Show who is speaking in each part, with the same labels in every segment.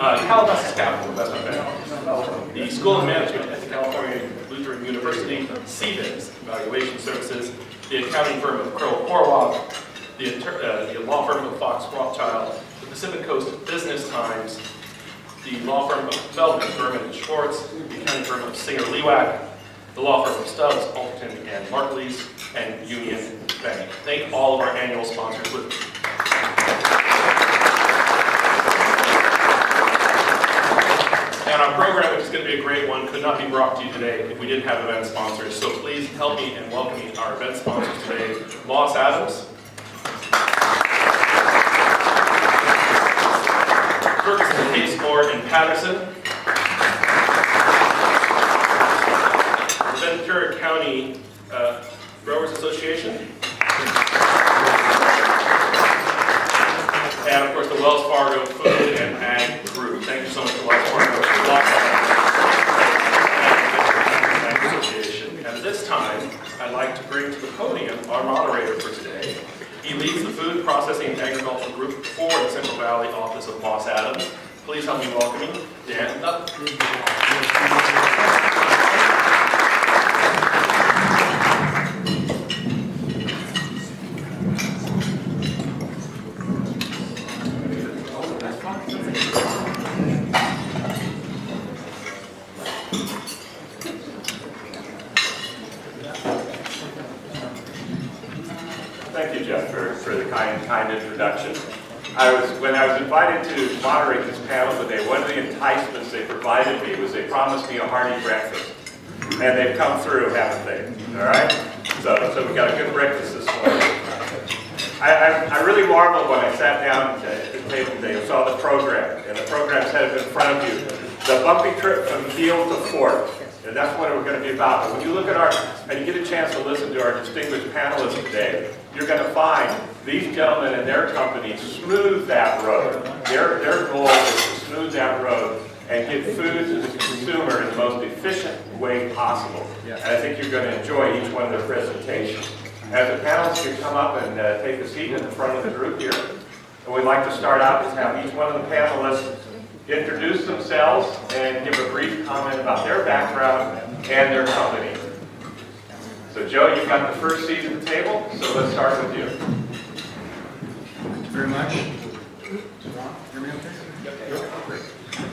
Speaker 1: Calabasas Capital Investment Bank, the School of Management at the California Lutheran University, CBIZ Evaluation Services, the accounting firm of Crowe Horwath, the law firm of Fox Rothschild, the Pacific Coast Business Times, the law firm of Feldman, Berman and Schwartz, the accounting firm of Singer Lewack, the law firm of Stubbs, Alderton and Markleys, and Union Bank. Thank all of our annual sponsors. And our program, which is going to be a great one, could not be brought to you today if we didn't have event sponsors. So please help me in welcoming our event sponsors today. Moss Adams, Ferguson, Casemore, and Patterson, the Ventura County Growers Association, and of course the Wells Fargo Food and Ag Group. Thank you so much to Wells Fargo Association. And at this time, I'd like to bring to the podium our moderator for today. He leads the Food Processing and Agricultural Group for the Central Valley Office of Moss Adams. Please help me welcome Dan Nutt.
Speaker 2: Thank you, Jeff, for the kind introduction. When I was invited to moderate this panel today, one of the enticements they provided me was they promised me a hearty breakfast. And they've come through, haven't they? All right? So we got a good breakfast this morning. I really marveled when I sat down at the table today and saw the program. And the program said in front of you, the Bumpy trip from field to fork. And that's what we're going to be about. But when you look at and you get a chance to listen to our distinguished panelists today, you're going to find these gentlemen and their companies smooth that road. Their goal is to smooth that road and get food to the consumer in the most efficient way possible. And I think you're going to enjoy each one of their presentations. As the panelists can come up and take a seat in the front of the group here, and we'd like to start out with have each one of the panelists introduce themselves and give a brief comment about their background and their company. So Joe, you've got the first seat at the table, so let's start with you.
Speaker 3: Thank you very much. Hear me okay? Great.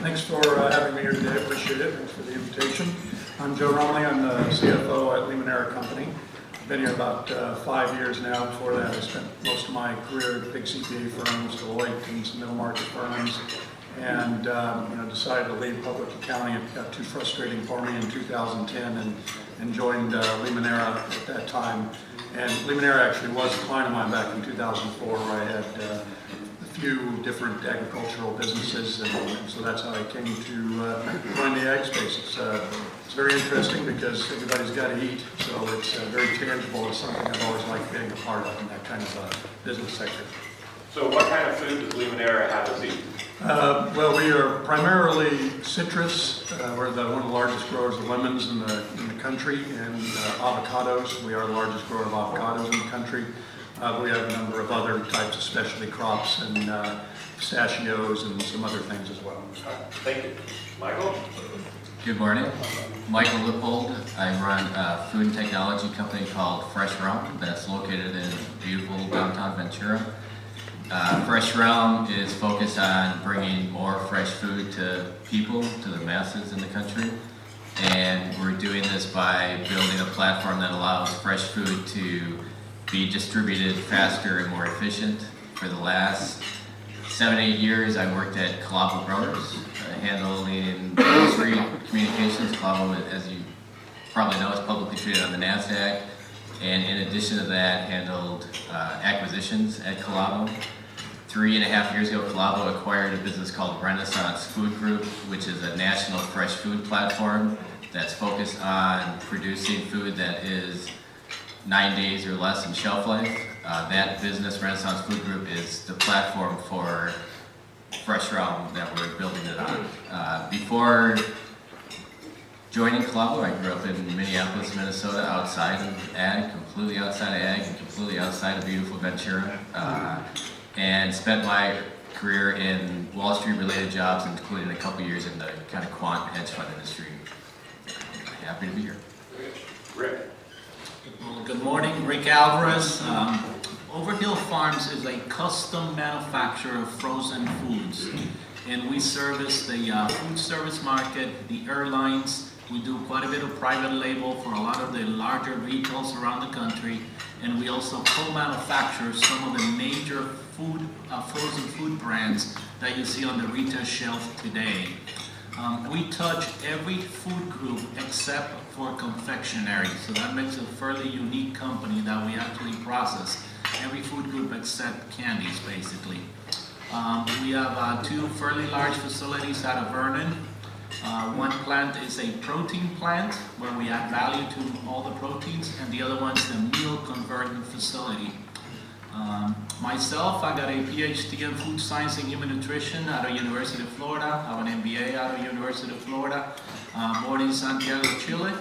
Speaker 3: Thanks for having me here today. I appreciate it. Thanks for the invitation. I'm Joe Romley. I'm the CFO at Limonera Company. I've been here about 5 years now. Before that, I spent most of my career at big CPA firms, Deloitte, and some middle market firms. And decided to leave public accounting. It got too frustrating for me in 2010 and joined Limonera at that time. And Limonera actually was a client of mine back in 2004 where I had a few different agricultural businesses, and so that's how I came to join the ag space. It's very interesting because everybody's got to eat, so it's very tangible. It's something I've always liked being a part of in that kind of business sector.
Speaker 2: So what kind of food does Limonera have us eat?
Speaker 3: Well, we are primarily citrus. We're one of the largest growers of lemons in the country, and avocados. We are the largest grower of avocados in the country. We have a number of other types of specialty crops and pistachios and some other things as well.
Speaker 2: Thank you. Michael?
Speaker 4: Good morning. Michael Lippold. I run a food and technology company called Fresh Realm that's located in beautiful downtown Ventura. Fresh Realm is focused on bringing more fresh food to people, to the masses in the country. And we're doing this by building a platform that allows fresh food to be distributed faster and more efficient. For the last 7-8 years, I worked at Calavo Growers, handling grocery communications. Calavo, as you probably know, is publicly traded on the NASDAQ. And in addition to that, handled acquisitions at Calavo. 3.5 years ago, Calavo acquired a business called Renaissance Food Group, which is a national fresh food platform that's focused on producing food that is 9 days or less in shelf life. That business, Renaissance Food Group, is the platform for Fresh Realm that we're building it on. Before joining Calavo, I grew up in Minneapolis, Minnesota, outside of ag, completely outside of ag, and completely outside of beautiful Ventura. And spent my career in Wall Street related jobs, including a couple years in the kind of quant hedge fund industry. Happy to be here.
Speaker 2: Rick.
Speaker 5: Well, good morning, Rick Alvarez. Overhill Farms is a custom manufacturer of frozen foods, and we service the food service market, the airlines. We do quite a bit of private label for a lot of the larger retailers around the country, and we also co-manufacture some of the major food, frozen food brands that you see on the retail shelf today. We touch every food group except for confectionery, so that makes it a fairly unique company that we actually process every food group except candies, basically. We have two fairly large facilities out of Vernon. One plant is a protein plant where we add value to all the proteins, and the other one's the meal converting facility. Myself, I got a PhD in food science and human nutrition out of University of Florida. I have an MBA out of University of Florida. Born in Santiago, Chile.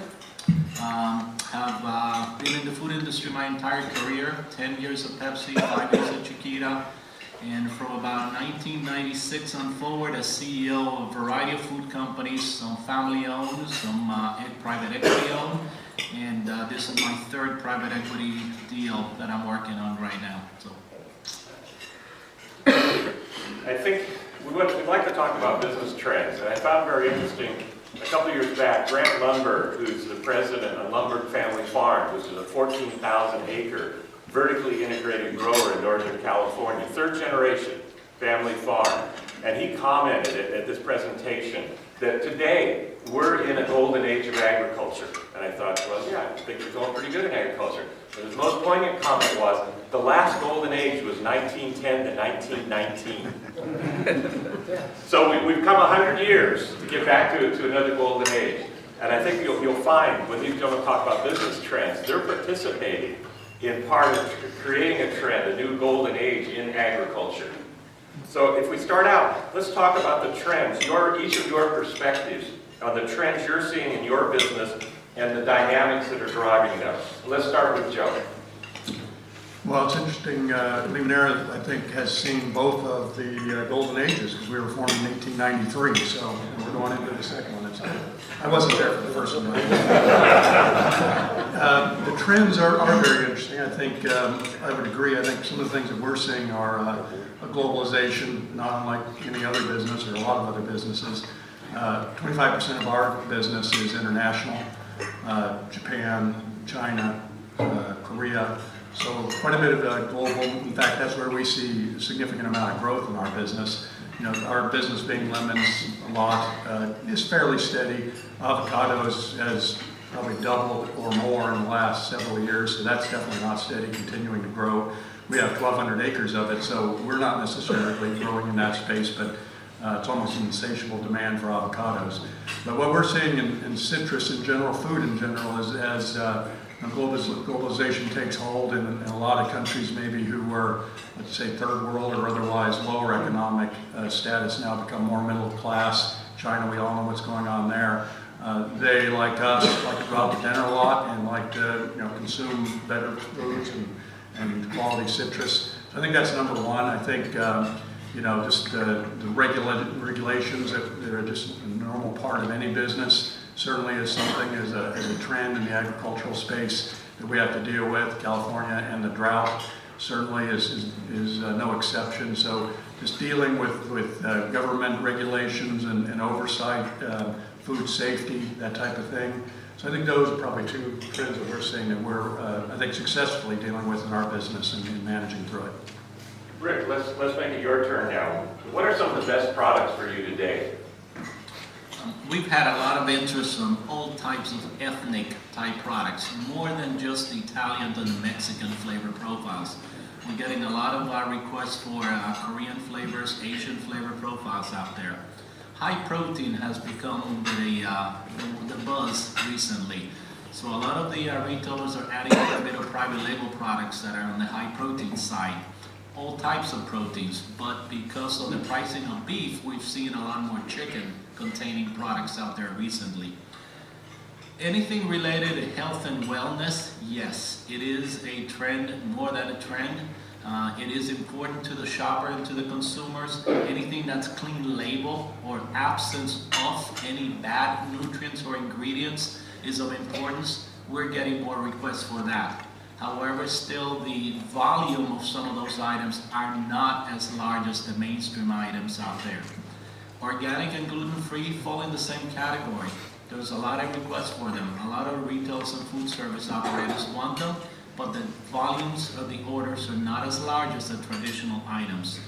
Speaker 5: Have been in the food industry my entire career, 10 years of Pepsi, 5 years at Chiquita, and from about 1996 on forward as CEO of a variety of food companies, some family owned, some private equity owned, and this is my third private equity deal that I'm working on right now. So.
Speaker 2: I think we'd like to talk about business trends, and I found very interesting, a couple of years back, Grant Lundberg, who's the president of Lundberg Family Farm, which is a 14,000-acre vertically integrated grower in Northern California, third generation family farm. And he commented at this presentation that today we're in a golden age of agriculture. And I thought, well, yeah, I think we're going pretty good in agriculture. But his most poignant comment was, the last golden age was 1910 to 1919. So we've come 100 years to get back to another golden age. And I think you'll find when these gentlemen talk about business trends, they're participating in part of creating a trend, a new golden age in agriculture. So if we start out, let's talk about the trends, each of your perspectives on the trends you're seeing in your business and the dynamics that are driving them. Let's start with Joe.
Speaker 3: Well, it's interesting, Limoneira, I think, has seen both of the golden ages, because we were formed in 1893, so we're going into the second one. I wasn't there for the first one. The trends are very interesting. I think, I would agree, I think some of the things that we're seeing are a globalization, not unlike any other business or a lot of other businesses. 25% of our business is international, Japan, China, Korea. So quite a bit of global. In fact, that's where we see a significant amount of growth in our business. You know, our business being lemons a lot is fairly steady. Avocados has probably doubled or more in the last several years, so that's definitely not steady, continuing to grow. We have 1,200 acres of it, so we're not necessarily growing in that space, but it's almost an insatiable demand for avocados. But what we're seeing in citrus in general, food in general, is as globalization takes hold in a lot of countries maybe who were, let's say, third world or otherwise lower economic status now become more middle class. China, we all know what's going on there. They, like us, like to go out to dinner a lot and like to consume better foods and quality citrus. So I think that's number one. I think just the regulations that are just a normal part of any business certainly is something as a trend in the agricultural space that we have to deal with. California and the drought certainly is no exception. So just dealing with government regulations and oversight, food safety, that type of thing. So I think those are probably two trends that we're seeing that we're, I think, successfully dealing with in our business and managing through it.
Speaker 2: Rick, let's make it your turn now. What are some of the best products for you today?
Speaker 5: We've had a lot of interest in all types of ethnic type products, more than just the Italian and Mexican flavor profiles. We're getting a lot of requests for Korean flavors, Asian flavor profiles out there. High protein has become the buzz recently. So a lot of the retailers are adding a bit of private label products that are on the high protein side. All types of proteins, but because of the pricing of beef, we've seen a lot more chicken containing products out there recently. Anything related to health and wellness, yes, it is a trend, more than a trend. It is important to the shopper and to the consumers. Anything that's clean label or absence of any bad nutrients or ingredients is of importance. We're getting more requests for that. However, still the volume of some of those items are not as large as the mainstream items out there. Organic and gluten-free fall in the same category. There's a lot of requests for them. A lot of retailers and food service operators want them, but the volumes of the orders are not as large as the traditional items.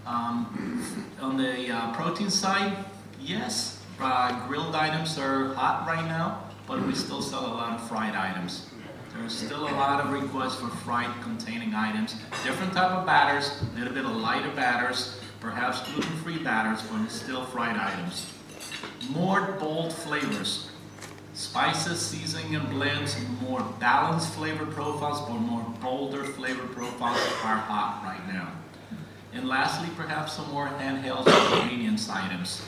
Speaker 5: On the protein side, yes, grilled items are hot right now, but we still sell a lot of fried items. There's still a lot of requests for fried containing items, different type of batters, a little bit of lighter batters, perhaps gluten-free batters, but still fried items. More bold flavors, spices, seasoning, and blends, more balanced flavor profiles, but more bolder flavor profiles are hot right now. And lastly, perhaps some more handheld convenience items.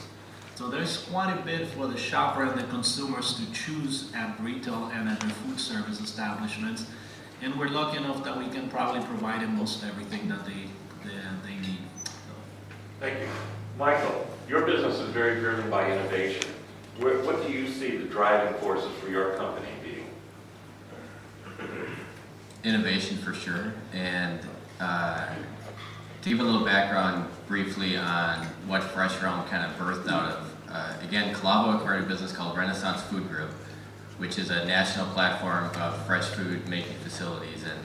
Speaker 5: So there's quite a bit for the shopper and the consumers to choose at retail and at the food service establishments. And we're lucky enough that we can probably provide them most everything that they need.
Speaker 2: Thank you. Michael, your business is very driven by innovation. What do you see the driving forces for your company being?
Speaker 4: Innovation for sure, and to give a little background briefly on what Fresh Realm kind of birthed out of. Again, Calavo acquired a business called Renaissance Food Group, which is a national platform of fresh food making facilities, and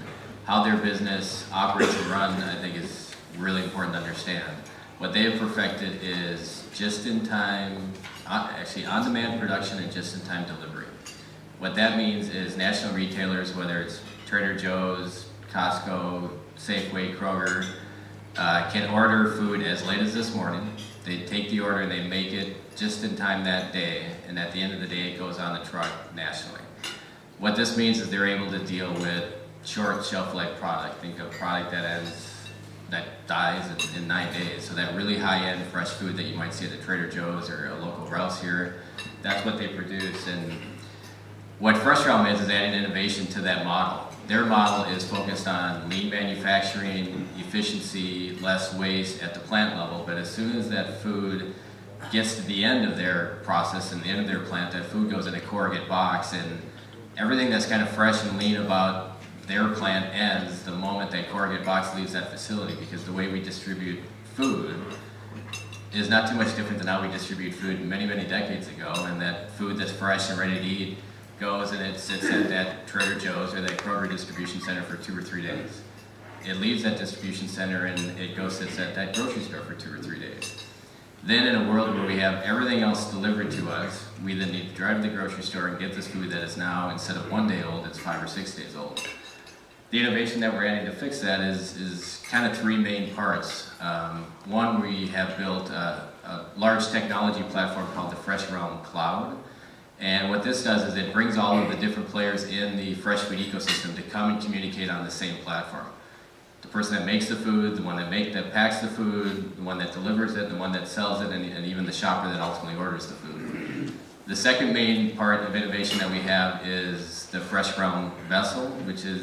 Speaker 4: how their business operates and runs, I think, is really important to understand. What they have perfected is just-in-time, actually on-demand production and just-in-time delivery. What that means is national retailers, whether it's Trader Joe's, Costco, Safeway, Kroger, can order food as late as this morning. They take the order and they make it just in time that day, and at the end of the day it goes on the truck nationally. What this means is they're able to deal with short shelf life product. Think of product that dies in 9 days. So that really high-end fresh food that you might see at the Trader Joe's or a local Rouse here, that's what they produce. And what Fresh Realm is adding innovation to that model. Their model is focused on lean manufacturing, efficiency, less waste at the plant level, but as soon as that food gets to the end of their process and the end of their plant, that food goes in a corrugate box, and everything that's kind of fresh and lean about their plant ends the moment that corrugate box leaves that facility, because the way we distribute food is not too much different than how we distribute food many, many decades ago, and that food that's fresh and ready to eat goes and it sits at that Trader Joe's or that Kroger distribution center for 2 or 3 days. It leaves that distribution center and it goes sits at that grocery store for 2 or 3 days. Then in a world where we have everything else delivered to us, we then need to drive to the grocery store and get this food that is now, instead of 1 day old, it's 5 or 6 days old. The innovation that we're adding to fix that is kind of 3 main parts. One, we have built a large technology platform called the Fresh Realm Cloud. And what this does is it brings all of the different players in the fresh food ecosystem to come and communicate on the same platform. The person that makes the food, the one that packs the food, the one that delivers it, the one that sells it, and even the shopper that ultimately orders the food. The second main part of innovation that we have is the Fresh Realm Vessel, which is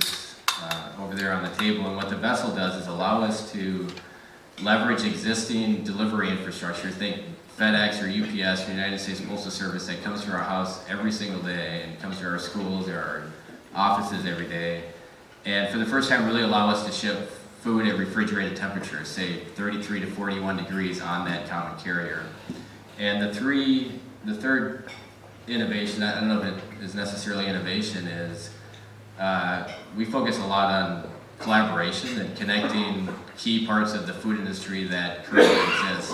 Speaker 4: over there on the table. And what the vessel does is allow us to leverage existing delivery infrastructure. Think FedEx or UPS or United States Postal Service that comes to our house every single day and comes to our schools or our offices every day. And for the first time really allow us to ship food at refrigerated temperatures, say 33 to 41 degrees on that common carrier. And the third innovation, I don't know if it is necessarily innovation, is we focus a lot on collaboration and connecting key parts of the food industry that currently exist.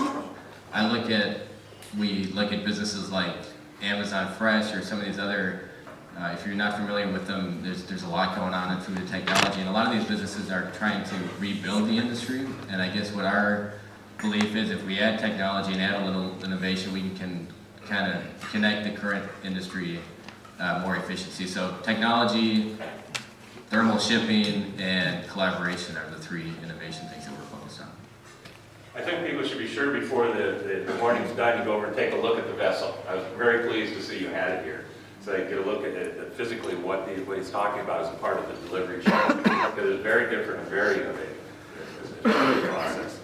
Speaker 4: We look at businesses like Amazon Fresh or some of these other, if you're not familiar with them, there's a lot going on in food and technology, and a lot of these businesses are trying to rebuild the industry. And I guess what our belief is, if we add technology and add a little innovation, we can kind of connect the current industry more efficiency. So technology, thermal shipping, and collaboration are the 3 innovation things that we're focused on.
Speaker 2: I think people should be sure before the morning's done to go over and take a look at the vessel. I was very pleased to see you had it here. so I get a look at physically what he's talking about as a part of the delivery chain, because it's very different and very innovative process.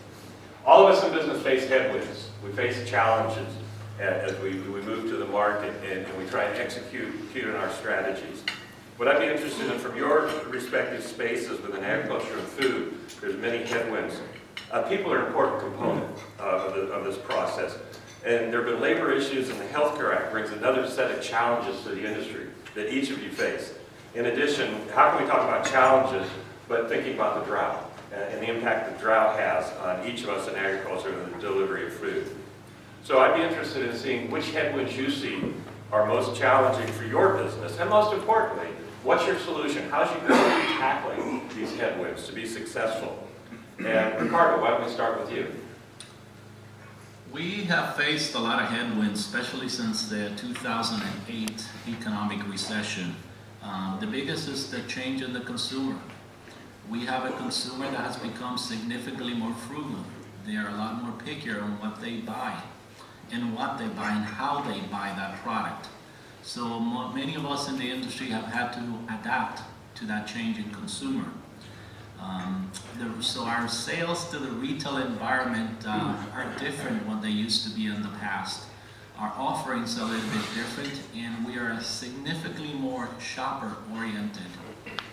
Speaker 2: All of us in business face headwinds. We face challenges as we move to the market and we try and execute on our strategies. What I'd be interested in from your respective spaces within agriculture and food, there's many headwinds. People are an important component of this process. And there have been labor issues, and the Healthcare Act brings another set of challenges to the industry that each of you face. In addition, how can we talk about challenges, but thinking about the drought and the impact the drought has on each of us in agriculture and the delivery of food? So I'd be interested in seeing which headwinds you see are most challenging for your business, and most importantly, what's your solution? How's you going to be tackling these headwinds to be successful? And Ricardo, why don't we start with you?
Speaker 5: We have faced a lot of headwinds, especially since the 2008 economic recession. The biggest is the change in the consumer. We have a consumer that has become significantly more frugal. They are a lot more pickier on what they buy and how they buy that product. So many of us in the industry have had to adapt to that change in consumer. So our sales to the retail environment are different what they used to be in the past. Our offerings are a little bit different, and we are significantly more shopper-oriented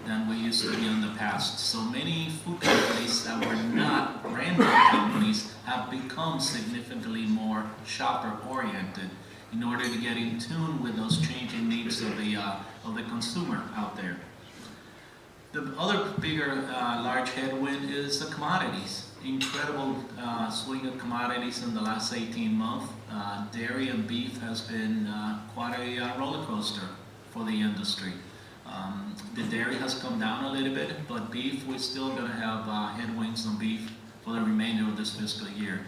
Speaker 5: than we used to be in the past. So many food companies that were not branded companies have become significantly more shopper-oriented in order to get in tune with those changing needs of the consumer out there. The other bigger large headwind is the commodities. Incredible swing of commodities in the last 18 months. Dairy and beef has been quite a roller coaster for the industry. The dairy has come down a little bit, but beef, we're still going to have headwinds on beef for the remainder of this fiscal year.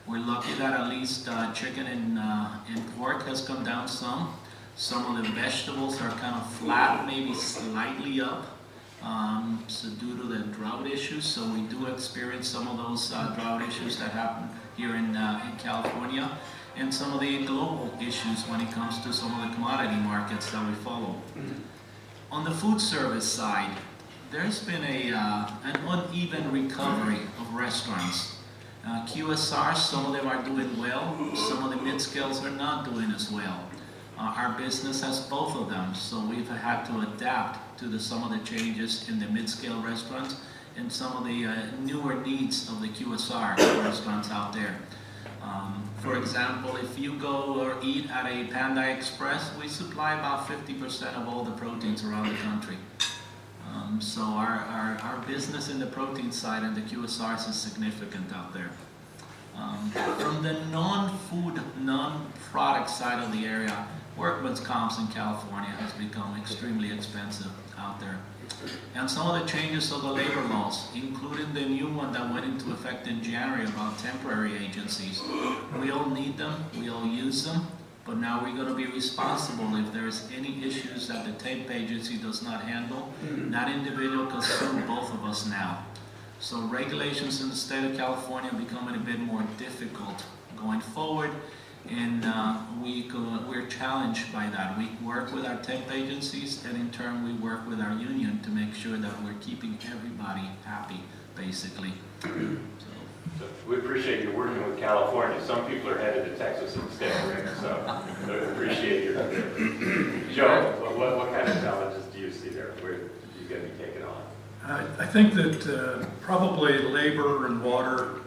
Speaker 5: We're lucky that at least chicken and pork has come down some. Some of the vegetables are kind of flat, maybe slightly up. So due to the drought issues, so we do experience some of those drought issues that happen here in California, and some of the global issues when it comes to some of the commodity markets that we follow. On the food service side, there's been an uneven recovery of restaurants. QSRs, some of them are doing well, some of the mid-scales are not doing as well. Our business has both of them, so we've had to adapt to some of the changes in the mid-scale restaurants and some of the newer needs of the QSR restaurants out there. For example, if you go or eat at a Panda Express, we supply about 50% of all the proteins around the country. So our business in the protein side and the QSRs is significant out there. From the non-food, non-product side of the area, workman's comps in California has become extremely expensive out there. And some of the changes of the labor laws, including the new one that went into effect in January about temporary agencies. We all need them, we all use them, but now we're going to be responsible if there's any issues that the temp agency does not handle. That individual can sue both of us now. So regulations in the state of California are becoming a bit more difficult going forward. And we're challenged by that. We work with our temp agencies, and in turn we work with our union to make sure that we're keeping everybody happy, basically.
Speaker 2: So we appreciate you working with California. Some people are headed to Texas instead, right? So we appreciate your Joe, what kind of challenges do you see there where you're going to be taking on?
Speaker 3: I think that probably labor and water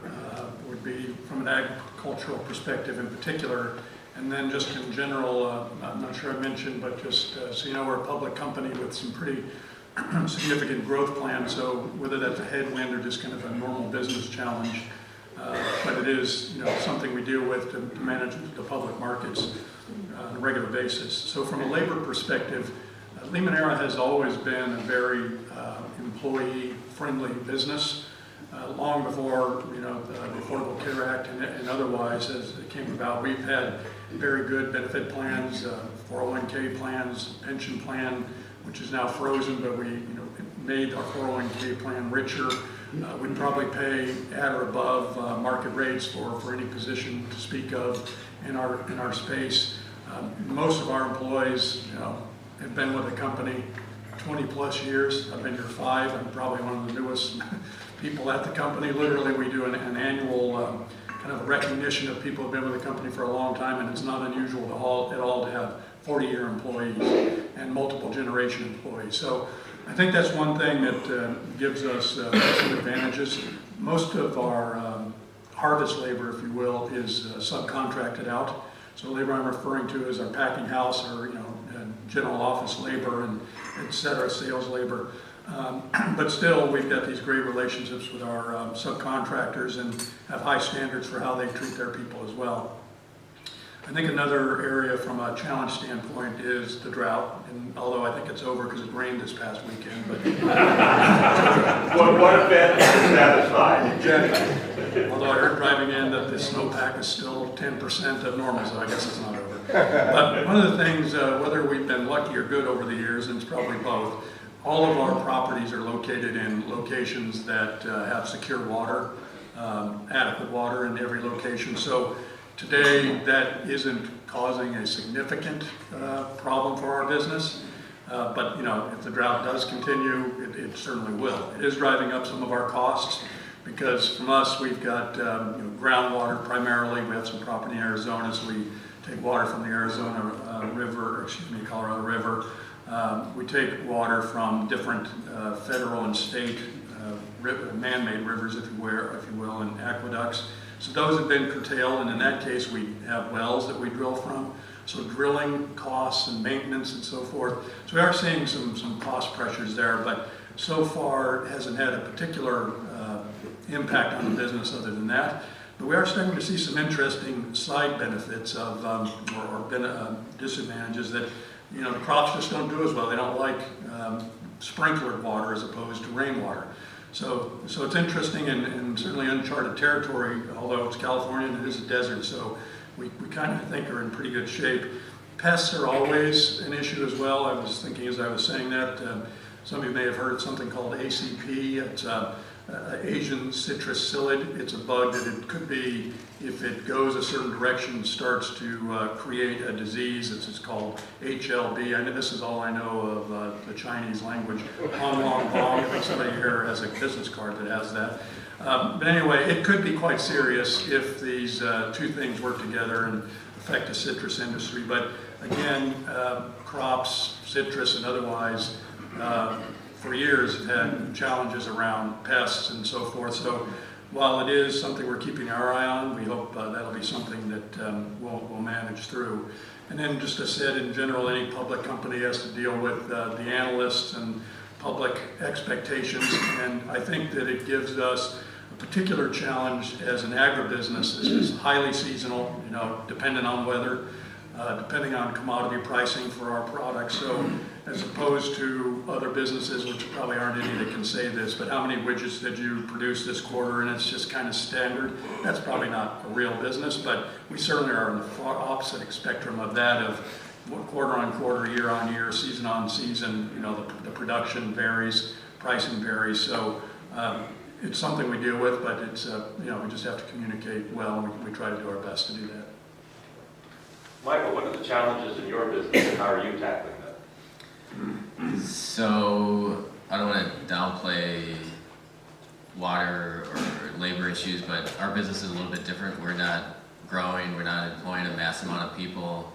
Speaker 3: would be, from an agricultural perspective in particular, and then just in general, I'm not sure I mentioned, but just so you know, we're a public company with some pretty significant growth plans, so whether that's a headwind or just kind of a normal business challenge, but it is, you know, something we deal with to manage the public markets on a regular basis. So from a labor perspective, Limoneira has always been a very employee-friendly business. Long before, you know, the Affordable Care Act and otherwise as it came about, we've had very good benefit plans, 401k plans, pension plan, which is now frozen, but we, you know, made our 401k plan richer. We'd probably pay at or above market rates for any position to speak of in our space. Most of our employees, have been with the company 20 plus years. I've been here 5. I'm probably one of the newest people at the company. Literally, we do an annual kind of recognition of people who've been with the company for a long time, and it's not unusual at all to have 40-year employees and multiple generation employees. So I think that's one thing that gives us some advantages. Most of our harvest labor, if you will, is subcontracted out. So labor I'm referring to is our packing house or general office labor and et cetera, sales labor. But still, we've got these great relationships with our subcontractors and have high standards for how they treat their people as well. I think another area from a challenge standpoint is the drought, and although I think it's over because it rained this past weekend. But
Speaker 2: What event is satisfied?
Speaker 3: Exactly. Although I heard driving in that the snowpack is still 10% of normal, so I guess it's not over. But one of the things, whether we've been lucky or good over the years, and it's probably both, all of our properties are located in locations that have secure water, adequate water in every location. So today, that isn't causing a significant problem for our business. But if the drought does continue, it certainly will. It is driving up some of our costs because from us, we've got groundwater primarily. We have some property in Arizona, so we take water from the Colorado River. We take water from different federal and state man-made rivers, if you will, and aqueducts. So those have been curtailed, and in that case, we have wells that we drill from. So drilling costs and maintenance and so forth. So we are seeing some cost pressures there, but so far it hasn't had a particular impact on the business other than that. But we are starting to see some interesting side benefits of disadvantages that the crops just don't do as well. They don't like sprinklered water as opposed to rainwater. So it's interesting and certainly uncharted territory, although it's California and it is a desert, so we kind of think are in pretty good shape. Pests are always an issue as well. I was thinking as I was saying that, some of you may have heard of something called ACP. It's Asian citrus psyllid. It's a bug that it could be, if it goes a certain direction, starts to create a disease. It's called HLB. I know this is all I know of the Chinese language. Hong Long Bong. I think somebody here has a business card that has that. But anyway, it could be quite serious if these two things work together and affect the citrus industry. But again, crops, citrus and otherwise, for years have had challenges around pests and so forth. So while it is something we're keeping our eye on, we hope that'll be something that we'll manage through. And then just as I said, in general, any public company has to deal with the analysts and public expectations. And I think that it gives us a particular challenge as an agribusiness. This is highly seasonal, dependent on weather, depending on commodity pricing for our products. So as opposed to other businesses, which probably aren't any that can say this, but how many widgets did you produce this quarter, and it's just kind of standard. That's probably not a real business, but we certainly are on the opposite spectrum of that, of quarter on quarter, year on year, season on season. The production varies, pricing varies. So it's something we deal with, but it's we just have to communicate well, and we try to do our best to do that.
Speaker 2: Michael, what are the challenges in your business and how are you tackling them?
Speaker 4: So I don't want to downplay water or labor issues, but our business is a little bit different. We're not growing, we're not employing a mass amount of people.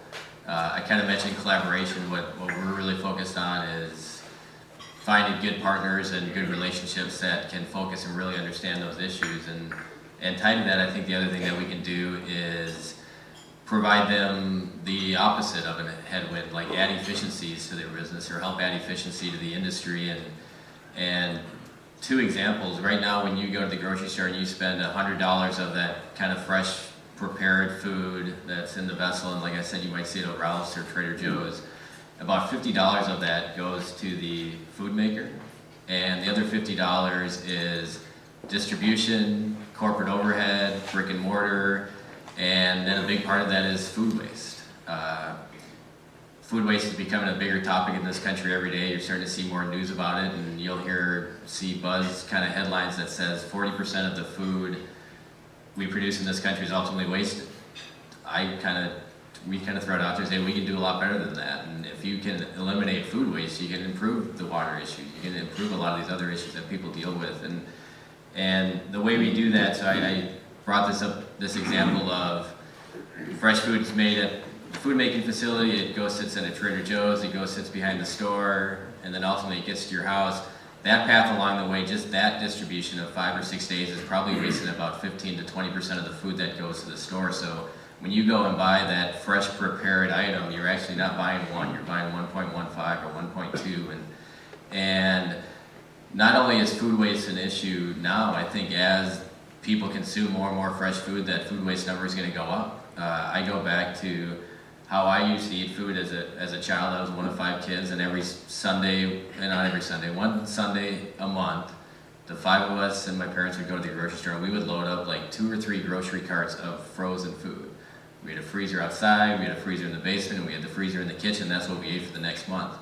Speaker 4: I kind of mentioned collaboration. What we're really focused on is finding good partners and good relationships that can focus and really understand those issues. And tied to that, I think the other thing that we can do is provide them the opposite of a headwind, like add efficiencies to their business or help add efficiency to the industry. And two examples, right now when you go to the grocery store and you spend $100 of that kind of fresh prepared food that's in the vessel, and like I said, you might see it at Ralph's or Trader Joe's, about $50 of that goes to the food maker, and the other $50 is distribution, corporate overhead, brick and mortar, and then a big part of that is food waste. Food waste is becoming a bigger topic in this country every day. You're starting to see more news about it, and you'll see buzz kind of headlines that says 40% of the food we produce in this country is ultimately wasted. I kind of we kind of throw it out there and say we can do a lot better than that. And if you can eliminate food waste, you can improve the water issues. You can improve a lot of these other issues that people deal with. And the way we do that, so I brought this example of fresh food is made at the food making facility. It goes sits in a Trader Joe's. It goes sits behind the store, and then ultimately it gets to your house. That path along the way, just that distribution of 5 or 6 days is probably wasting about 15 to 20% of the food that goes to the store. So when you go and buy that fresh prepared item, you're actually not buying one, you're buying 1.15 or 1.2. And not only is food waste an issue now, I think as people consume more and more fresh food, that food waste number is going to go up. I go back to how I used to eat food as a child. I was one of 5 kids, and every Sunday, and not every Sunday, one Sunday a month, the 5 of us and my parents would go to the grocery store, and we would load up like 2 or 3 grocery carts of frozen food. We had a freezer outside, we had a freezer in the basement, and we had the freezer in the kitchen. That's what we ate for the next month.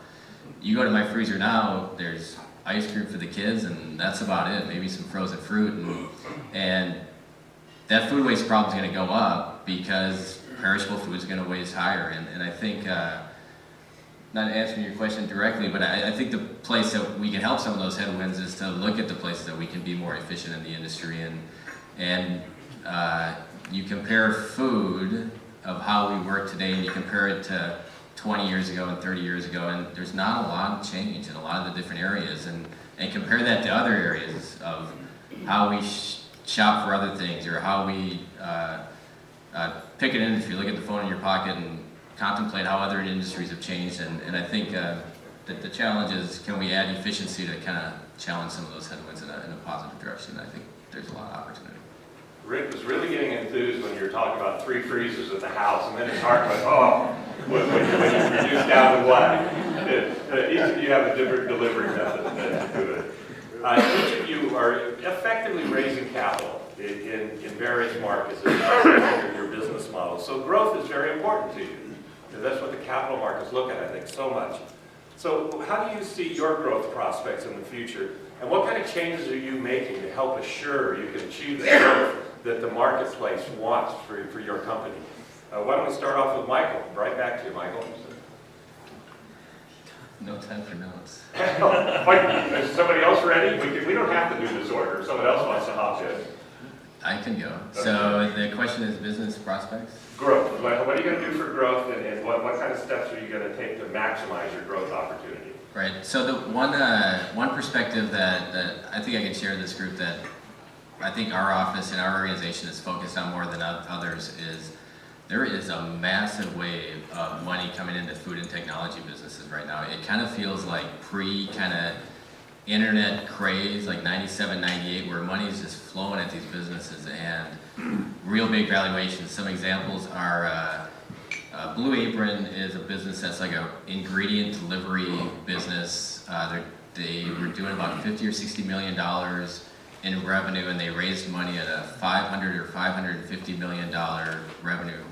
Speaker 4: You go to my freezer now, there's ice cream for the kids, and that's about it. Maybe some frozen fruit, and that food waste problem is going to go up because perishable food is going to waste higher. And I think, not answering your question directly, but I think the place that we can help some of those headwinds is to look at the places that we can be more efficient in the industry. And you compare food of how we work today, and you compare it to 20 years ago and 30 years ago, and there's not a lot of change in a lot of the different areas. And compare that to other areas of how we shop for other things, or how we pick an industry, look at the phone in your pocket and contemplate how other industries have changed. And I think that the challenge is, can we add efficiency to kind of challenge some of those headwinds in a positive direction? I think there's a lot of opportunity.
Speaker 2: Rick was really getting enthused when you were talking about 3 freezers at the house, and then his heart went, oh, when you reduce down to 1. Each of you have a different delivery method to do it. Each of you are effectively raising capital in various markets as your business model. So growth is very important to you. And that's what the capital markets look at, I think, so much. So how do you see your growth prospects in the future? And what kind of changes are you making to help assure you can achieve the growth that the marketplace wants for your company? Why don't we start off with Michael? Right back to you, Michael.
Speaker 4: No time for notes.
Speaker 2: Is somebody else ready? We don't have to do this order. If someone else wants to hop in.
Speaker 4: I can go. So the question is business prospects?
Speaker 2: Growth. What are you going to do for growth, and what kind of steps are you going to take to maximize your growth opportunity?
Speaker 4: Right. So the one perspective that I think I can share with this group that I think our office and our organization is focused on more than others is there is a massive wave of money coming into food and technology businesses right now. It kind of feels like kind of internet craze, like 97, 98, where money is just flowing at these businesses and real big valuations. Some examples are Blue Apron is a business that's like an ingredient delivery business. They were doing about $50 or $60 million in revenue, and they raised money at a $500 or $550 million revenue,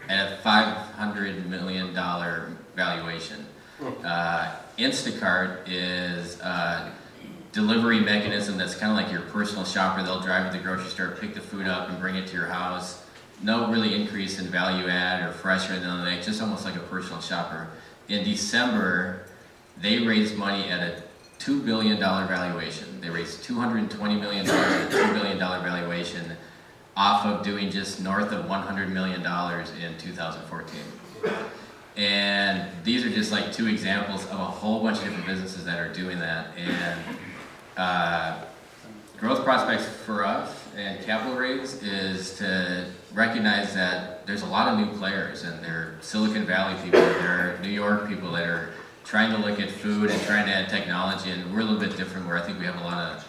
Speaker 4: at a $500 million valuation. Instacart is a delivery mechanism that's kind of like your personal shopper. They'll drive to the grocery store, pick the food up, and bring it to your house. No really increase in value add or fresh or anything like that, just almost like a personal shopper. In December, they raised money at a $2 billion valuation. They raised $220 million at a $2 billion valuation off of doing just north of $100 million in 2014. And these are just like 2 examples of a whole bunch of different businesses that are doing that. And growth prospects for us and capital raise is to recognize that there's a lot of new players, and they're Silicon Valley people, they're New York people that are trying to look at food and trying to add technology, and we're a little bit different where I think we have a lot of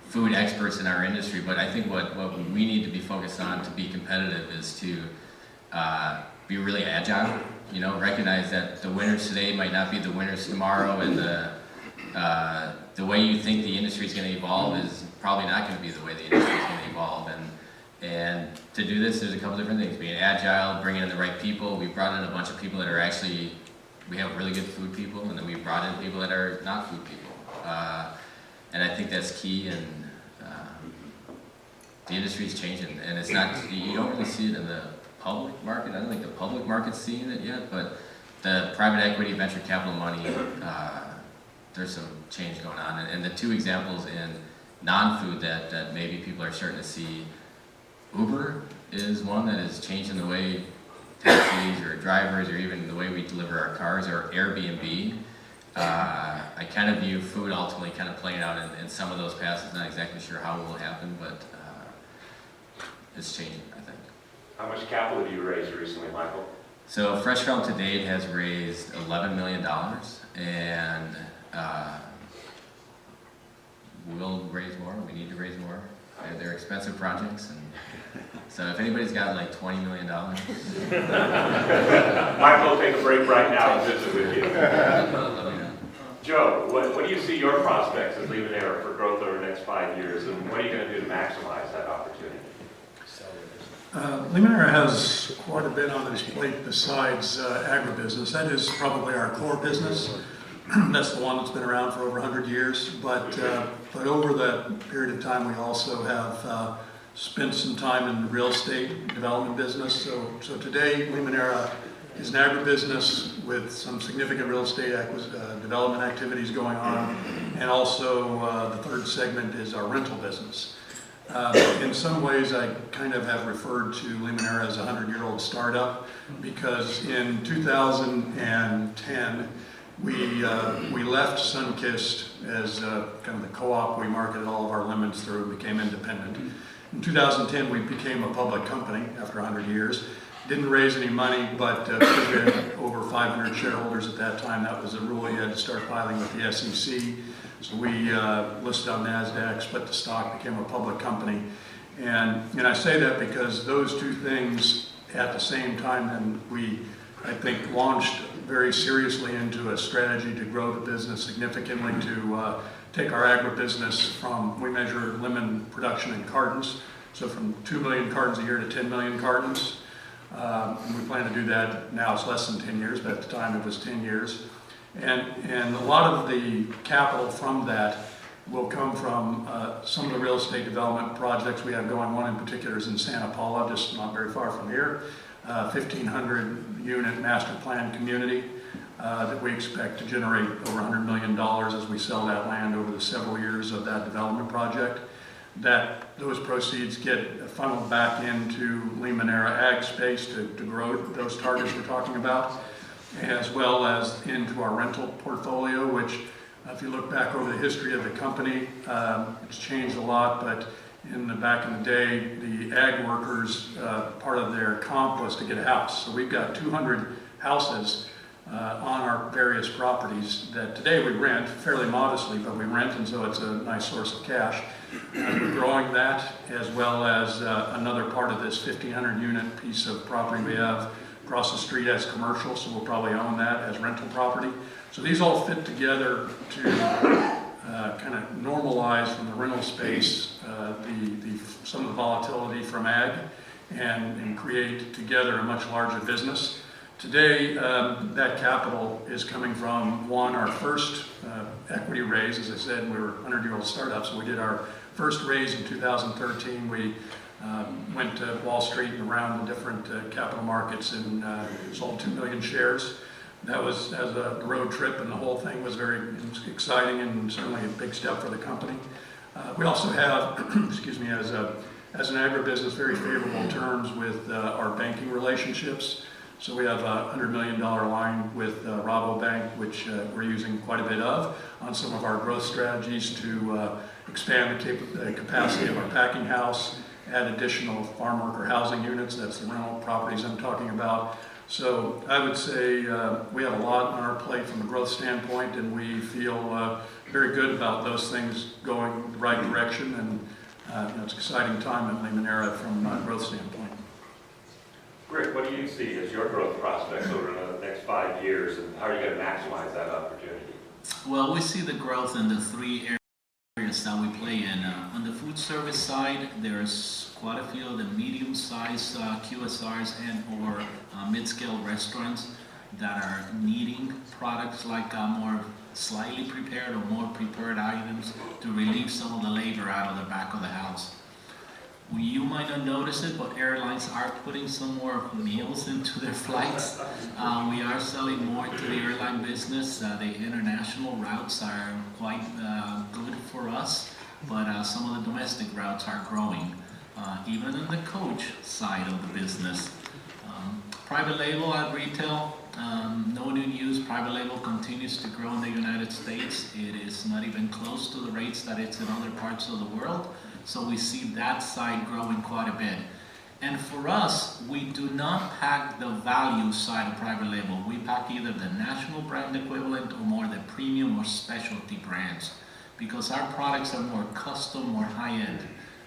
Speaker 4: food experts in our industry, but I think what we need to be focused on to be competitive is to be really agile, recognize that the winners today might not be the winners tomorrow, and the way you think the industry is going to evolve is probably not going to be the way the industry is going to evolve. And to do this, there's a couple different things. Being agile, bringing in the right people. We brought in a bunch of people that are actually, we have really good food people, and then we brought in people that are not food people. And I think that's key, and the industry is changing, and it's not, you don't really see it in the public market. I don't think the public market's seeing it yet, but the private equity, venture capital money, there's some change going on. And the two examples in non-food that maybe people are starting to see, Uber is one that is changing the way taxis or drivers or even the way we deliver our cars, or Airbnb. I kind of view food ultimately kind of playing out in some of those passes. Not exactly sure how it will happen, but it's changing, I think.
Speaker 2: How much capital have you raised recently, Michael?
Speaker 4: So Fresh Realm to date has raised $11 million, and we'll raise more. We need to raise more. They're expensive projects, and so if anybody's got like $20 million,
Speaker 2: Michael, take a break right now and visit with you.
Speaker 4: let me know.
Speaker 2: Joe, what do you see your prospects as Limoneira for growth over the next 5 years, and what are you going to do to maximize that opportunity?
Speaker 3: Limoneira has quite a bit on its plate besides agribusiness. That is probably our core business. That's the one that's been around for over 100 years. But over that period of time, we also have spent some time in the real estate development business. So today, Limoneira is an agribusiness with some significant real estate development activities going on. And also the third segment is our rental business. In some ways, I kind of have referred to Limoneira as a 100-year-old startup, because in 2010, we left Sunkist as kind of the co-op we marketed all of our lemons through and became independent. In 2010, we became a public company after 100 years. Didn't raise any money, but because we had over 500 shareholders at that time, that was a rule. You had to start filing with the SEC. So we listed on NASDAQ, split the stock, became a public company. And I say that because those two things at the same time, then we, I think, launched very seriously into a strategy to grow the business significantly, to take our agribusiness from, we measure lemon production in cartons, so from 2 million cartons a year to 10 million cartons. And we plan to do that now. It's less than 10 years, but at the time it was 10 years. And a lot of the capital from that will come from some of the real estate development projects we have going. One in particular is in Santa Paula, just not very far from here. 1,500 unit master plan community that we expect to generate over $100 million as we sell that land over the several years of that development project. Those proceeds get funneled back into Limoneira ag space to grow those targets we're talking about, as well as into our rental portfolio, which if you look back over the history of the company, it's changed a lot, but back in the day, the ag workers, part of their comp was to get a house. So we've got 200 houses on our various properties that today we rent fairly modestly, but we rent, and so it's a nice source of cash. We're growing that, as well as another part of this 1,500 unit piece of property we have across the street as commercial, so we'll probably own that as rental property. So these all fit together to kind of normalize from the rental space some of the volatility from ag and create together a much larger business. Today, that capital is coming from, one, our first equity raise. As I said, we were a 100-year-old startup, so we did our first raise in 2013. We went to Wall Street and around the different capital markets and sold 2 million shares. That was as a road trip, and the whole thing was very exciting and certainly a big step for the company. We also have, excuse me, as an agribusiness, very favorable terms with our banking relationships. So we have a $100 million line with Rabobank, which we're using quite a bit of on some of our growth strategies to expand the capacity of our packing house, add additional farm worker housing units. That's the rental properties I'm talking about. So I would say we have a lot on our plate from a growth standpoint, and we feel very good about those things going the right direction. And it's an exciting time at Limoneira from a growth standpoint.
Speaker 2: Rick, what do you see as your growth prospects over the next 5 years, and how are you going to maximize that opportunity?
Speaker 5: Well, we see the growth in the three areas that we play in. On the food service side, there's quite a few of the medium-sized QSRs and or mid-scale restaurants that are needing products like more slightly prepared or more prepared items to relieve some of the labor out of the back of the house. You might not notice it, but airlines are putting some more meals into their flights. We are selling more to the airline business. The international routes are quite good for us, but some of the domestic routes are growing, even in the coach side of the business. Private label at retail, no new news. Private label continues to grow in the United States. It is not even close to the rates that it's in other parts of the world. So we see that side growing quite a bit. And for us, we do not pack the value side of private label. We pack either the national brand equivalent or more the premium or specialty brands, because our products are more custom, more high-end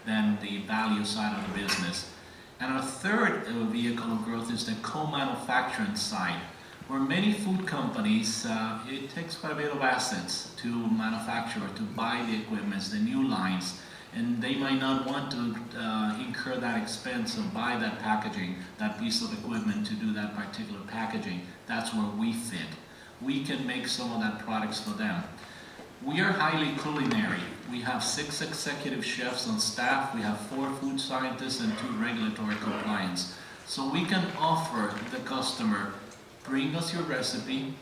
Speaker 5: than the value side of the business. And our third vehicle of growth is the co-manufacturing side, where many food companies, it takes quite a bit of assets to manufacture, to buy the equipment, the new lines, and they might not want to incur that expense of buy that packaging, that piece of equipment to do that particular packaging. That's where we fit. We can make some of that products for them. We are highly culinary. We have 6 executive chefs on staff. We have 4 food scientists and 2 regulatory compliance. So we can offer the customer, bring us your recipe,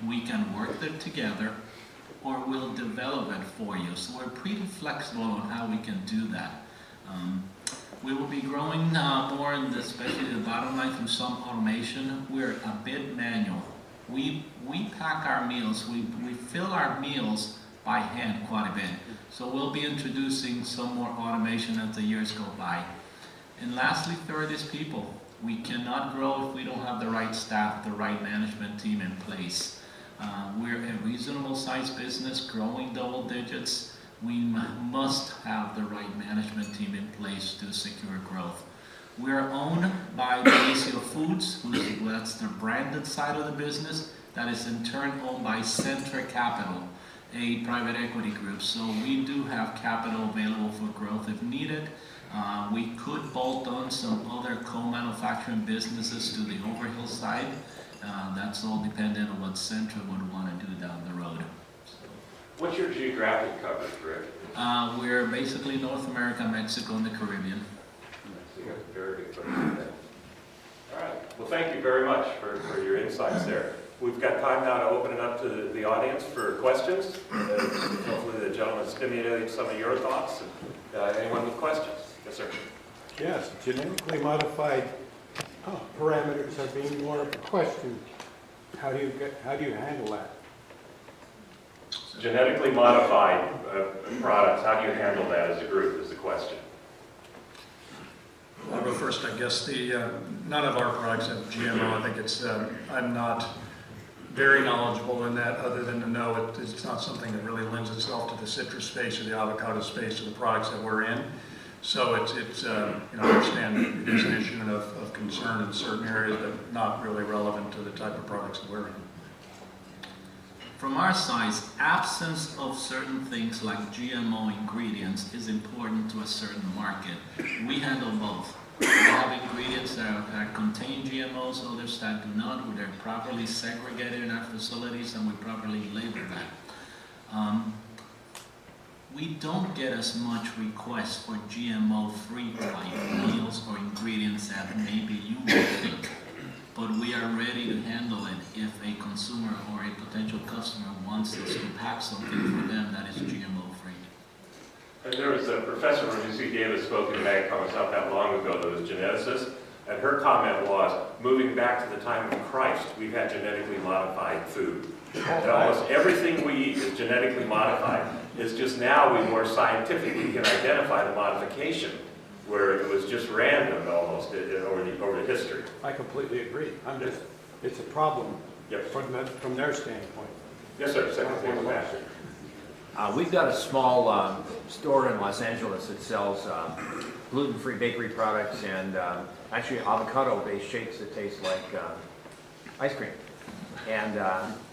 Speaker 5: we can work it together, or we'll develop it for you. So we're pretty flexible on how we can do that. We will be growing more in especially the bottom line through some automation. We're a bit manual. We pack our meals, we fill our meals by hand quite a bit. So we'll be introducing some more automation as the years go by. And lastly, third is people. We cannot grow if we don't have the right staff, the right management team in place. We're a reasonable sized business, growing double digits. We must have the right management team in place to secure growth. We're owned by the ACO Foods, that's the branded side of the business, that is in turn owned by Centra Capital, a private equity group. So we do have capital available for growth if needed. We could bolt on some other co-manufacturing businesses to the Overhill side. That's all dependent on what Centra would want to do down the road.
Speaker 2: What's your geographic coverage, Rick?
Speaker 5: We're basically North America, Mexico, and the Caribbean.
Speaker 2: So you got a very good footprint there. All right. Well, thank you very much for your insights there. We've got time now to open it up to the audience for questions. Hopefully the gentleman stimulated some of your thoughts. Anyone with questions? Yes, sir.
Speaker 6: Yes, genetically modified parameters are being more of a question. How do you handle that?
Speaker 2: Genetically modified products, how do you handle that as a group is the question.
Speaker 3: I'll go first, I guess. None of our products have GMO. I think it's, I'm not very knowledgeable in that, other than to know it's not something that really lends itself to the citrus space or the avocado space or the products that we're in. So it's you know, I understand it is an issue of concern in certain areas, but not really relevant to the type of products that we're in.
Speaker 5: From our side, absence of certain things like GMO ingredients is important to a certain market. We handle both. We have ingredients that contain GMOs, others that do not. They're properly segregated in our facilities, and we properly label that. We don't get as much requests for GMO-free type meals or ingredients that maybe you would think. But we are ready to handle it if a consumer or a potential customer wants us to pack something for them that is GMO-free.
Speaker 2: And there was a professor from UC Davis spoke in Ag Congress not that long ago that was geneticist, and her comment was, moving back to the time of Christ, we've had genetically modified food. And almost everything we eat is genetically modified. It's just now we more scientifically can identify the modification, where it was just random almost over the history.
Speaker 6: I completely agree. It's a problem from their standpoint.
Speaker 2: Yes, sir. Second thing was
Speaker 7: We've got a small store in Los Angeles that sells gluten-free bakery products and actually avocado-based shakes that taste like ice cream. And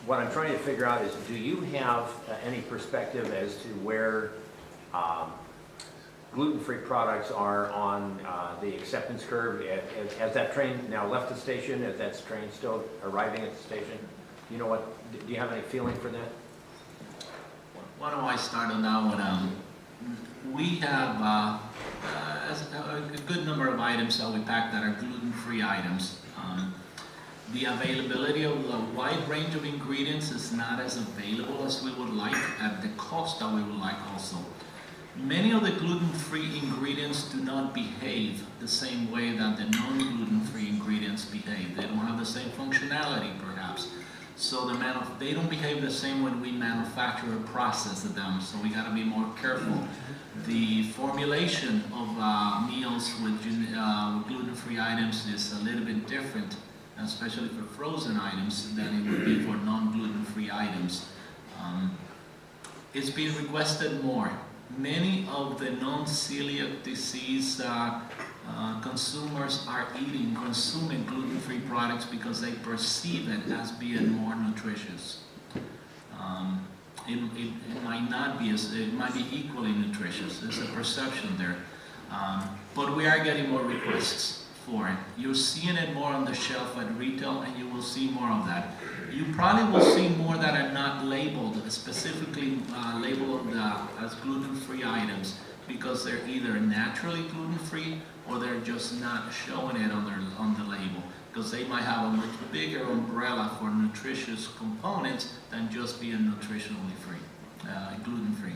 Speaker 7: what I'm trying to figure out is, do you have any perspective as to where gluten-free products are on the acceptance curve? Has that train now left the station? Is that train still arriving at the station? You know what? Do you have any feeling for that?
Speaker 5: Why don't I start on that one? We have, a good number of items that we pack that are gluten-free items. The availability of the wide range of ingredients is not as available as we would like at the cost that we would like also. Many of the gluten-free ingredients do not behave the same way that the non-gluten-free ingredients behave. They don't have the same functionality, perhaps. So they don't behave the same when we manufacture or process them, so we got to be more careful. The formulation of meals with gluten-free items is a little bit different, especially for frozen items, than it would be for non-gluten-free items. It's being requested more. Many of the non-celiac disease consumers are consuming gluten-free products because they perceive it as being more nutritious. It might not be it might be equally nutritious. There's a perception there. But we are getting more requests for it. You're seeing it more on the shelf at retail, and you will see more of that. You probably will see more that are not labeled, specifically labeled as gluten-free items, because they're either naturally gluten-free or they're just not showing it on the label, because they might have a much bigger umbrella for nutritious components than just being nutritionally free, gluten-free.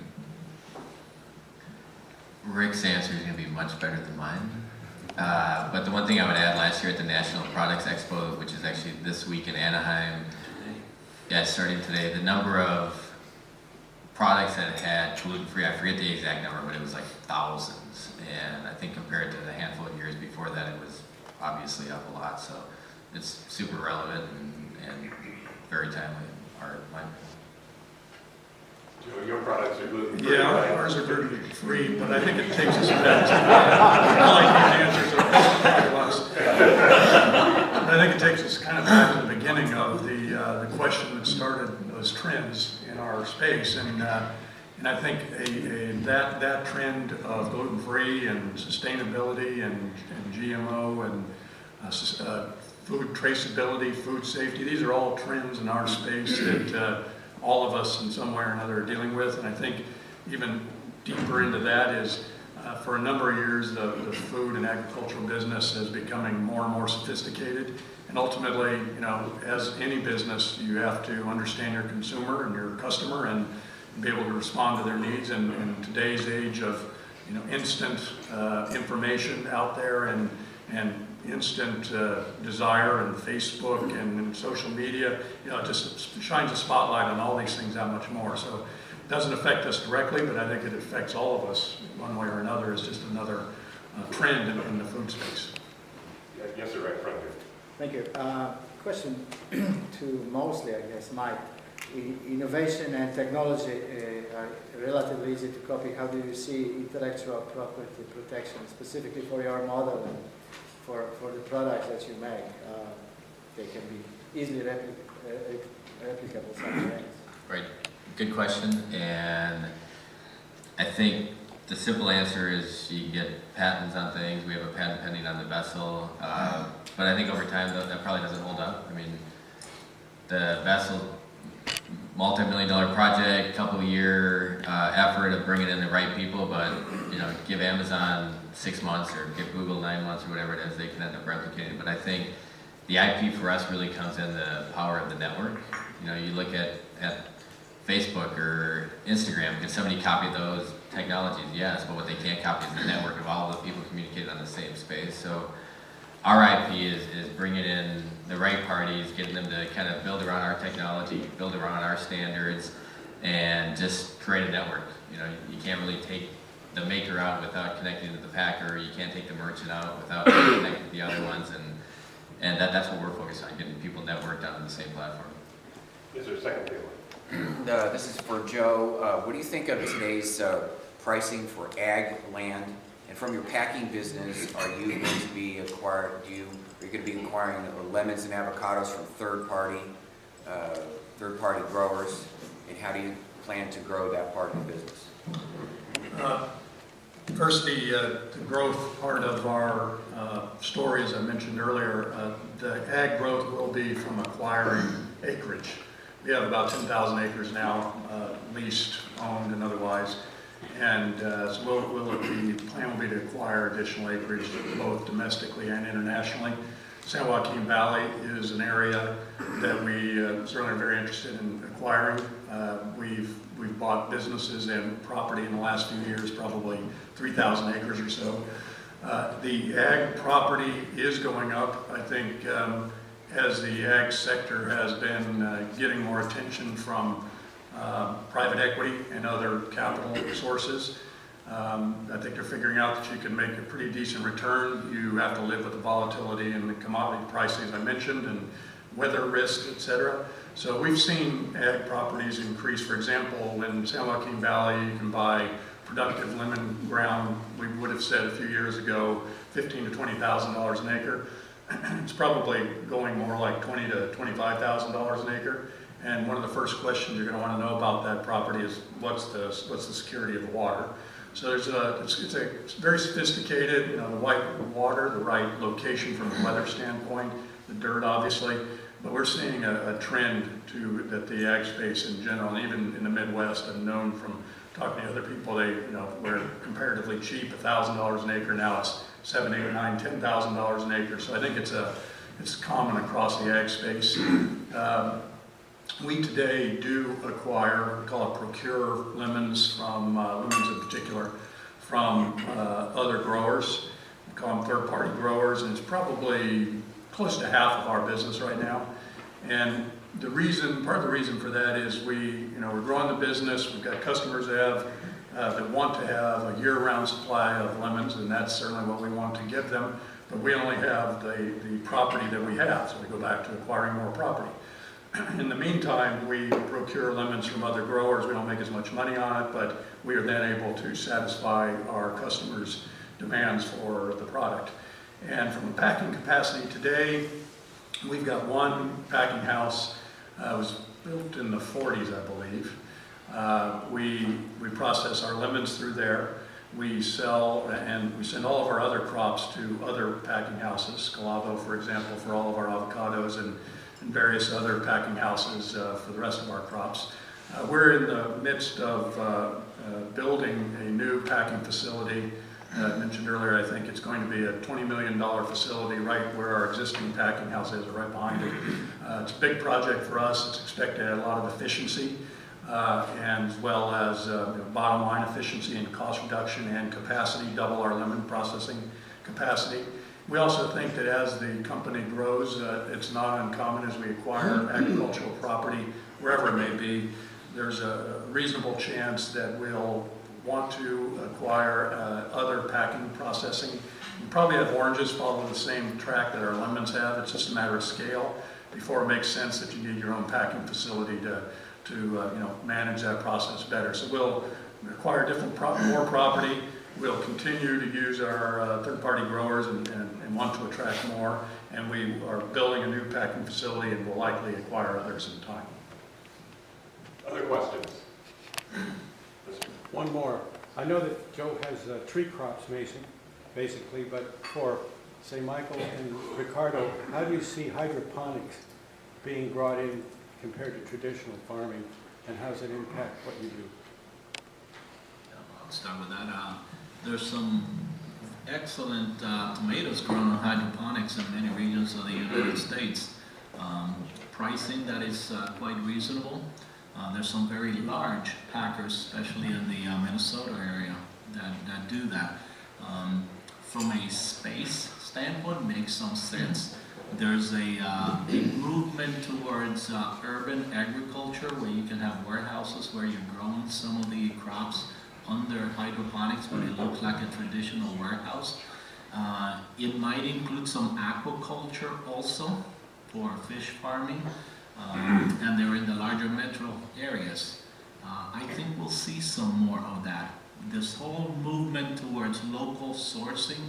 Speaker 4: Rick's answer is going to be much better than mine. But the one thing I would add, last year at the National Products Expo, which is actually this week in Anaheim, starting today, the number of products that had gluten-free, I forget the exact number, but it was like thousands. And I think compared to the handful of years before that, it was obviously up a lot. So it's super relevant and very timely.
Speaker 2: Your products are gluten-free.
Speaker 3: Yeah, ours are gluten-free, but I think it takes us back to, I like these answers, I think it takes us kind of back to the beginning of the question that started those trends in our space, and I think that trend of gluten-free and sustainability and GMO and food traceability, food safety, these are all trends in our space that all of us in some way or another are dealing with. And I think even deeper into that is for a number of years the food and agricultural business is becoming more and more sophisticated. And ultimately, you know, as any business, you have to understand your consumer and your customer and be able to respond to their needs. And in today's age of, you know, instant information out there and instant desire and Facebook and social media, you know, it just shines a spotlight on all these things that much more. So it doesn't affect us directly, but I think it affects all of us one way or another. It's just another trend in the food space.
Speaker 2: Yes, sir, right front here.
Speaker 8: Thank you. Question to mostly, I guess, Mike. Innovation and technology are relatively easy to copy. How do you see intellectual property protection, specifically for your model and for the products that you make? They can be easily replicable somewhere else.
Speaker 4: Right, good question, and I think the simple answer is you get patents on things. We have a patent pending on the vessel, but I think over time that probably doesn't hold up. I mean, the vessel, multi-million-dollar project, couple-year effort of bringing in the right people, but you know, give Amazon 6 months or give Google 9 months or whatever it is, they can end up replicating. But I think the IP for us really comes in the power of the network. You know, you look at Facebook or Instagram, can somebody copy those technologies? Yes, but what they can't copy is the network of all the people communicating on the same space. So our IP is bringing in the right parties, getting them to kind of build around our technology, build around our standards, and just create a network. You know, you can't really take the maker out without connecting to the packer. You can't take the merchant out without connecting to the other ones, and that's what we're focused on, getting people networked onto the same platform.
Speaker 2: Is there a second table?
Speaker 9: This is for Joe. What do you think of today's pricing for ag land? And from your packing business, are you going to be acquiring lemons and avocados from third-party growers? And how do you plan to grow that part of the business?
Speaker 3: First, the growth part of our story, as I mentioned earlier, the ag growth will be from acquiring acreage. We have about 10,000 acres now, leased, owned, and otherwise. And so the plan will be to acquire additional acreage both domestically and internationally. San Joaquin Valley is an area that we certainly are very interested in acquiring. We've bought businesses and property in the last few years, probably 3,000 acres or so. The ag property is going up. I think as the ag sector has been getting more attention from private equity and other capital sources. I think they're figuring out that you can make a pretty decent return. You have to live with the volatility and the commodity prices I mentioned and weather risk, et cetera. So we've seen ag properties increase. For example, in San Joaquin Valley, you can buy productive lemon ground. We would have said a few years ago, $15,000 to $20,000 an acre. It's probably going more like $20,000 to $25,000 an acre. And one of the first questions you're going to want to know about that property is what's the security of the water. So it's a very sophisticated, the white water, the right location from a weather standpoint, the dirt obviously, but we're seeing a trend that the ag space in general, and even in the Midwest, I've known from talking to other people, we're comparatively cheap, $1,000 an acre. Now it's $7,000, $8,000, $9,000, $10,000 an acre. So I think it's common across the ag space. We today do acquire, we call it procure lemons from, lemons in particular, from other growers. We call them third-party growers, and it's probably close to half of our business right now. And part of the reason for that is we're growing the business. We've got customers that want to have a year-round supply of lemons, and that's certainly what we want to give them. But we only have the property that we have, so we go back to acquiring more property. In the meantime, we procure lemons from other growers. We don't make as much money on it, but we are then able to satisfy our customers' demands for the product. And from a packing capacity today, we've got one packing house. It was built in the 40s, I believe. We process our lemons through there. We sell and we send all of our other crops to other packing houses, Scalavo, for example, for all of our avocados and various other packing houses for the rest of our crops. We're in the midst of building a new packing facility. I mentioned earlier, I think it's going to be a $20 million facility right where our existing packing house is, right behind it. It's a big project for us. It's expected to add a lot of efficiency and as well as bottom line efficiency and cost reduction and capacity, double our lemon processing capacity. We also think that as the company grows, it's not uncommon as we acquire agricultural property, wherever it may be, there's a reasonable chance that we'll want to acquire other packing processing. We probably have oranges follow the same track that our lemons have. It's just a matter of scale before it makes sense that you need your own packing facility to manage that process better. So we'll acquire more property. We'll continue to use our third-party growers and want to attract more. And we are building a new packing facility and will likely acquire others in time.
Speaker 2: Other questions?
Speaker 6: One more. I know that Joe has tree crops, basically, but for, say, Michael and Ricardo, how do you see hydroponics being brought in compared to traditional farming, and how does it impact what you do?
Speaker 5: I'll start with that. There's some excellent tomatoes grown on hydroponics in many regions of the United States. Pricing that is quite reasonable. There's some very large packers, especially in the Minnesota area, that do that. From a space standpoint, makes some sense. There's a movement towards urban agriculture where you can have warehouses where you're growing some of the crops under hydroponics, but it looks like a traditional warehouse. It might include some aquaculture also for fish farming, and they're in the larger metro areas. I think we'll see some more of that. This whole movement towards local sourcing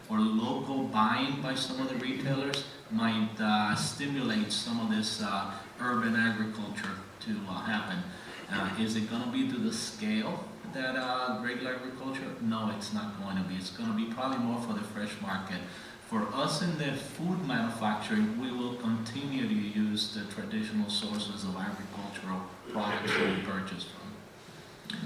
Speaker 5: or local buying by some of the retailers might stimulate some of this urban agriculture to happen. Is it going to be to the scale that regular agriculture? No, it's not going to be. It's going to be probably more for the fresh market. For us in the food manufacturing, we will continue to use the traditional sources of agricultural products that we purchase from.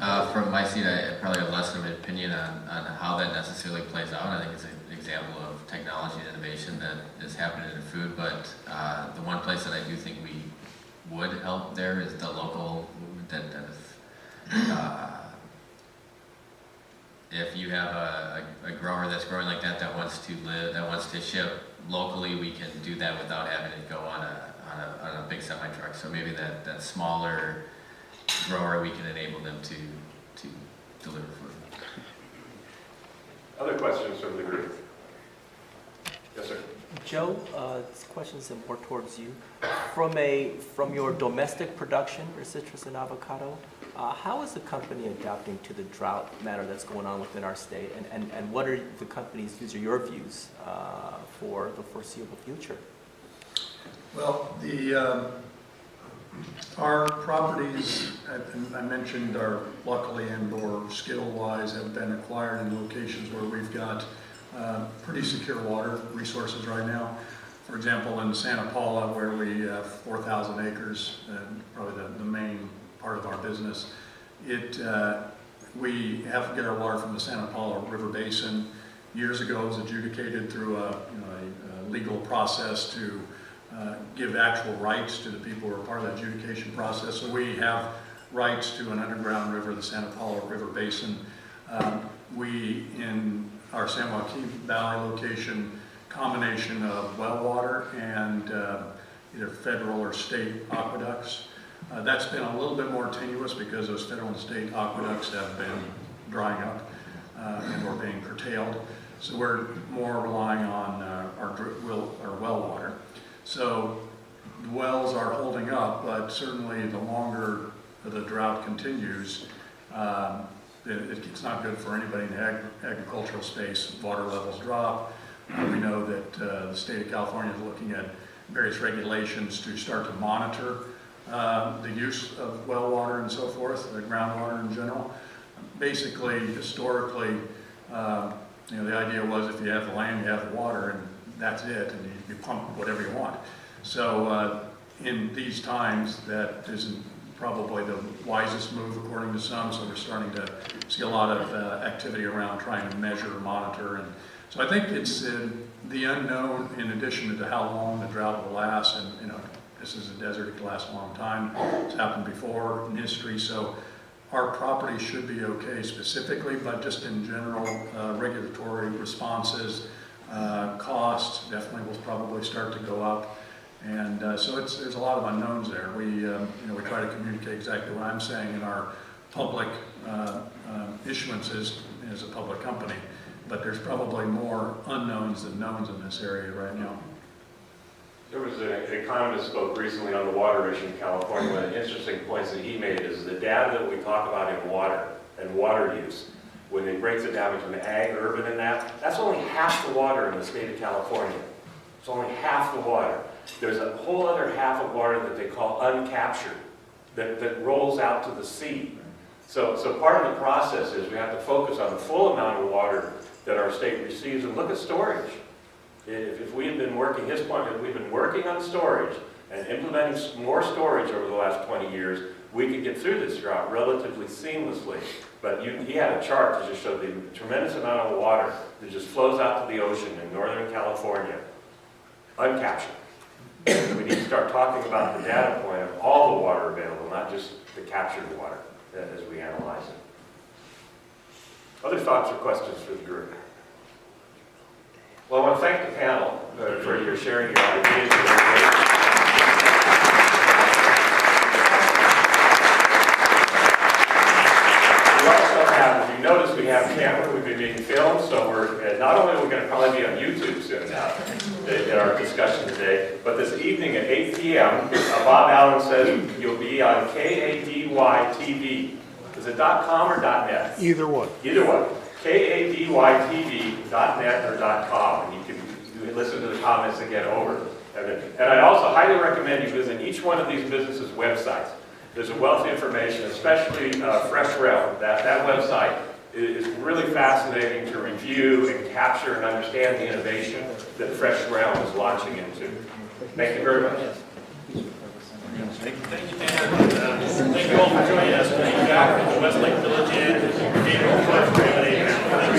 Speaker 4: From my seat, I probably have less of an opinion on how that necessarily plays out. I think it's an example of technology and innovation that is happening in food, but the one place that I do think we would help there is the local movement that if you have a grower that's growing like that, that wants to ship locally, we can do that without having to go on a big semi truck. So maybe that smaller grower, we can enable them to deliver food.
Speaker 2: Other questions from the group? Yes, sir.
Speaker 10: Joe, this question is more towards you. From your domestic production for citrus and avocado, how is the company adapting to the drought matter that's going on within our state, and what are the company's views or your views for the foreseeable future?
Speaker 3: Well, our properties, I mentioned, are luckily and/or skill-wise have been acquired in locations where we've got pretty secure water resources right now. For example, in Santa Paula, where we have 4,000 acres, probably the main part of our business, we have to get our water from the Santa Paula River Basin. Years ago, it was adjudicated through a legal process to give actual rights to the people who are part of that adjudication process. So we have rights to an underground river, the Santa Paula River Basin. We, in our San Joaquin Valley location, combination of well water and either federal or state aqueducts. That's been a little bit more tenuous because those federal and state aqueducts have been drying up and or being curtailed. So we're more relying on our well water. So the wells are holding up, but certainly the longer the drought continues, it's not good for anybody in the agricultural space. Water levels drop. We know that the state of California is looking at various regulations to start to monitor the use of well water and so forth, the groundwater in general. Basically, historically, the idea was if you have the land, you have the water, and that's it, and you pump whatever you want. So in these times, that isn't probably the wisest move according to some, so we're starting to see a lot of activity around trying to measure, monitor, and so I think it's the unknown in addition to how long the drought will last, and this is a desert, it can last a long time. It's happened before in history, so our property should be okay specifically, but just in general, regulatory responses, costs definitely will probably start to go up. And so there's a lot of unknowns there. We try to communicate exactly what I'm saying in our public issuances as a public company, but there's probably more unknowns than knowns in this area right now.
Speaker 2: There was an economist spoke recently on the water issue in California. One of the interesting points that he made is the data that we talk about in water and water use, when they breaks it down between ag, urban, and that's only half the water in the state of California. It's only half the water. There's a whole other half of water that they call uncaptured, that rolls out to the sea. So part of the process is we have to focus on the full amount of water that our state receives and look at storage. If we had been working, his point, if we've been working on storage and implementing more storage over the last 20 years, we could get through this drought relatively seamlessly. But he had a chart that just showed the tremendous amount of water that just flows out to the ocean in Northern California, uncaptured. We need to start talking about the data point of all the water available, not just the captured water as we analyze it. Other thoughts or questions for the group? Well, I want to thank the panel for your sharing your ideas. We also have, if you notice, we have camera. We've been being filmed, so we're not only are we going to probably be on YouTube soon now in our discussion today, but this evening at 8 p.m., Bob Allen says you'll be on KADY TV. Is it .com or .net?
Speaker 6: Either one.
Speaker 2: Either one. KADYTV.net or .com, and you can listen to the comments again over. And I also highly recommend you visit each one of these businesses' websites. There's a wealth of information, especially Fresh Realm. That website is really fascinating to review and capture and understand the innovation that Fresh Realm is launching into. Thank you very much.
Speaker 1: Thank you all for joining us. We'll be back at the Westlake Village Inn April 1st.